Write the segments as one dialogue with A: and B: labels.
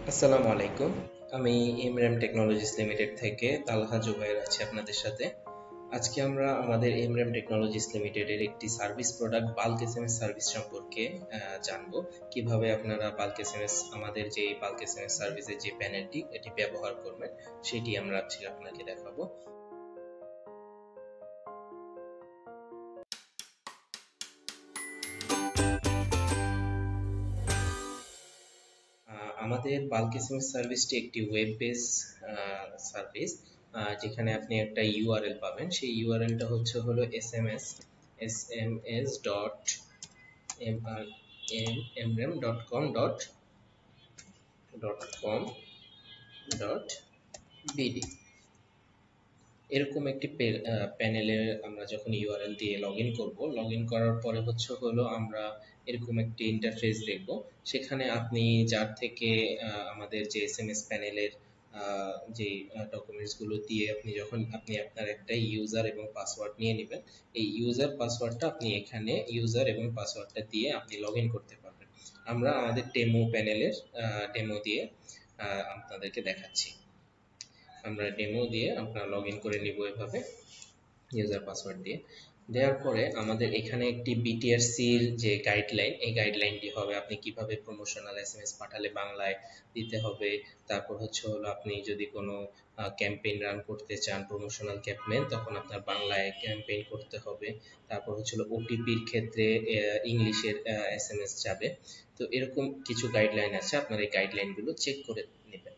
A: আসসালামু আলাইকুম। আমি এমরাম টেকনোলজিস লিমিটেড থেকে তালহা জুবাইর আছি আপনাদের সাথে। আজকে আমরা আমাদের এমরাম টেকনোলজিস লিমিটেডের একটি service product bulk SMS service সম্পর্কে জানবো। কিভাবে আপনারা বাল্ক এসএমএস আমাদের যে বাল্ক এসএমএস সার্ভিসের যে প্যানেলটি এটি ব্যবহার করবেন সেটি আমরা আজকে আপনাকে দেখাবো। আমাদের বাল্ক এসএমএস সার্ভিসটি একটি ওয়েব বেস সার্ভিস, যেখানে আপনি একটা ইউআরএল পাবেন। সেই ইউআরএলটা হলো sms.mrm.com.bd। এরকম একটি প্যানেলে আমরা যখন ইউআরএল দিয়ে লগ ইন করবো, লগ ইন করার পরে আমরা এরকম একটি ইন্টারফেস দেখব। সেখানে আপনি যার থেকে আমাদের যে এসএমএস প্যানেলের যে ডকুমেন্টস গুলো দিয়ে আপনি আপনার একটা ইউজার এবং পাসওয়ার্ড নিয়ে নেবেন। এই ইউজার পাসওয়ার্ডটা আপনি এখানে ইউজার এবং পাসওয়ার্ডটা দিয়ে আপনি লগ ইন করতে পারবেন। আমরা আমাদের ডেমো দিয়ে আপনাদেরকে দেখাচ্ছি। আমরা ডেমো দিয়ে আপনারা লগ ইন করে নিব এভাবে ইউজার পাসওয়ার্ড দিয়ে। দেওয়ার পরে আমাদের এখানে একটি বিটিআরসির যে গাইডলাইন, এই গাইডলাইনটি হবে আপনি কিভাবে প্রমোশনাল এসএমএস পাঠালে বাংলায় দিতে হবে। তারপর আপনি যদি কোনো ক্যাম্পেইন রান করতে চান, প্রমোশনাল ক্যাম্পেইন, তখন আপনার বাংলায় ক্যাম্পেইন করতে হবে। তারপর ওটিপির ক্ষেত্রে ইংলিশের এসএমএস যাবে। তো এরকম কিছু গাইডলাইন আছে, আপনার এই গাইডলাইনগুলো চেক করে নেবেন।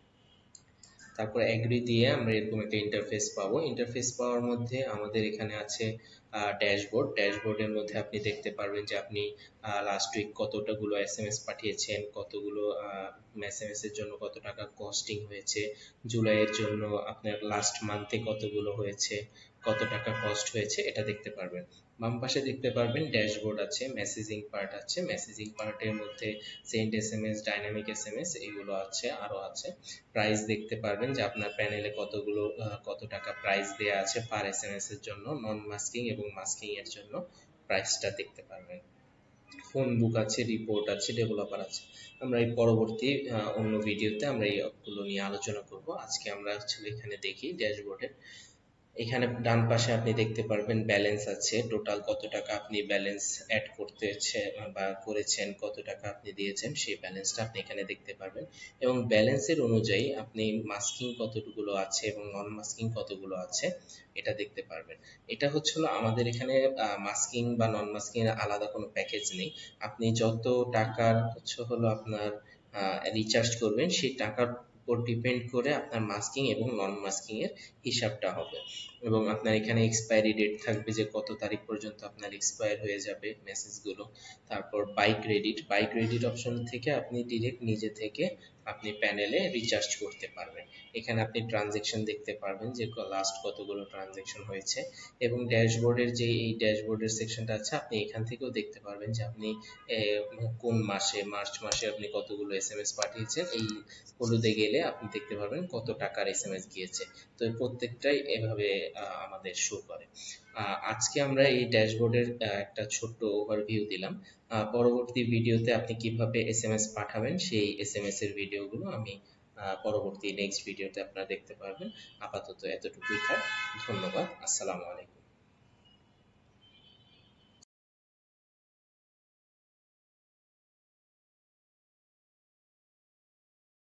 A: তারপর এগ্রি দিয়ে আমরা এরকম একটা ইন্টারফেস পাবো। ইন্টারফেস পাওয়ার মধ্যে আমাদের এখানে আছে ড্যাশবোর্ড। ড্যাশবোর্ডের মধ্যে আপনি দেখতে পারবেন যে আপনি লাস্ট উইক কতটাগুলো এসএমএস পাঠিয়েছেন, কতগুলো এসএমএস এর জন্য কত টাকা কস্টিং হয়েছে, জুলাইয়ের জন্য আপনার লাস্ট মান্থে কতগুলো হয়েছে, কত টাকা কস্ট হয়েছে, এটা দেখতে পারবেন। বাম পাশে দেখতে পারবেন ড্যাশবোর্ড আছে, মেসেজিং পার্ট আছে। মেসেজিং পার্টের মধ্যে সেন্ড এসএমএস, ডাইনামিক এসএমএস এগুলো আছে, আরো আছে। প্রাইস দেখতে পারবেন যে আপনার প্যানেলে কত টাকা প্রাইস দেয়া আছে পার এসএমএস এর জন্য, নন মাস্কিং এবং মাস্কিং এর জন্য প্রাইসটা দেখতে পারবেন। ফোন বুক আছে, রিপোর্ট আছে, ডেভেলপার আছে। আমরা এই পরবর্তী অন্য ভিডিওতে আমরা এইগুলো নিয়ে আলোচনা করব। আজকে আমরা এখানে দেখি ড্যাশবোর্ডে। এখানে ডান পাশে আপনি দেখতে পারবেন ব্যালেন্স আছে, টোটাল কত টাকা আপনি ব্যালেন্স অ্যাড করতেছে বা করেছেন, কত টাকা আপনি দিয়েছেন, সেই ব্যালেন্সটা আপনি এখানে দেখতে পারবেন। এবং ব্যালেন্সের অনুযায়ী আপনি মাস্কিং কতটুকুলো আছে এবং নন মাস্কিং কতগুলো আছে এটা দেখতে পারবেন। এটা আমাদের এখানে মাস্কিং বা নন মাস্কিং এর আলাদা কোনো প্যাকেজ নেই। আপনি যত টাকার আপনার রিচার্জ করবেন সেই টাকার উপর ডিপেন্ড করে আপনার মাস্কিং এবং নন মাস্কিং এর হিসাবটা হবে। এবং আপনার এখানে এক্সপায়ারি ডেট থাকবে যে কত তারিখ পর্যন্ত আপনার এক্সপায়ার হয়ে যাবে মেসেজগুলো। তারপর বাই ক্রেডিট অপশন থেকে আপনি ডিরেক্ট নিজে থেকে আপনি প্যানেলে রিচার্জ করতে পারবেন। এখানে আপনি ট্রানজেকশন দেখতে পারবেন যে লাস্ট কতগুলো ট্রানজেকশন হয়েছে। এবং ড্যাশবোর্ডের যে এই ড্যাশবোর্ডের সেকশনটা আছে, আপনি এখান থেকেও দেখতে পারবেন যে আপনি কোন মাসে, মার্চ মাসে আপনি কতগুলো এসএমএস পাঠিয়েছেন। এই হলুদে গেলে আপনি দেখতে পারবেন কত টাকার এসএমএস গিয়েছে। তো এই প্রত্যেকটাই এভাবে আমাদের শো করে। আজকে আমরা এই ড্যাশবোর্ডের একটা ছোট্ট ওভারভিউ দিলাম। পরবর্তী ভিডিওতে আপনি কিভাবে এসএমএস পাঠাবেন সেই এসএমএস এর ভিডিওগুলো আমি পরবর্তী নেক্সট ভিডিওতে আপনারা দেখতে পারবেন। আপাতত এতটুকুই থাক। ধন্যবাদ। আসসালামু আলাইকুম।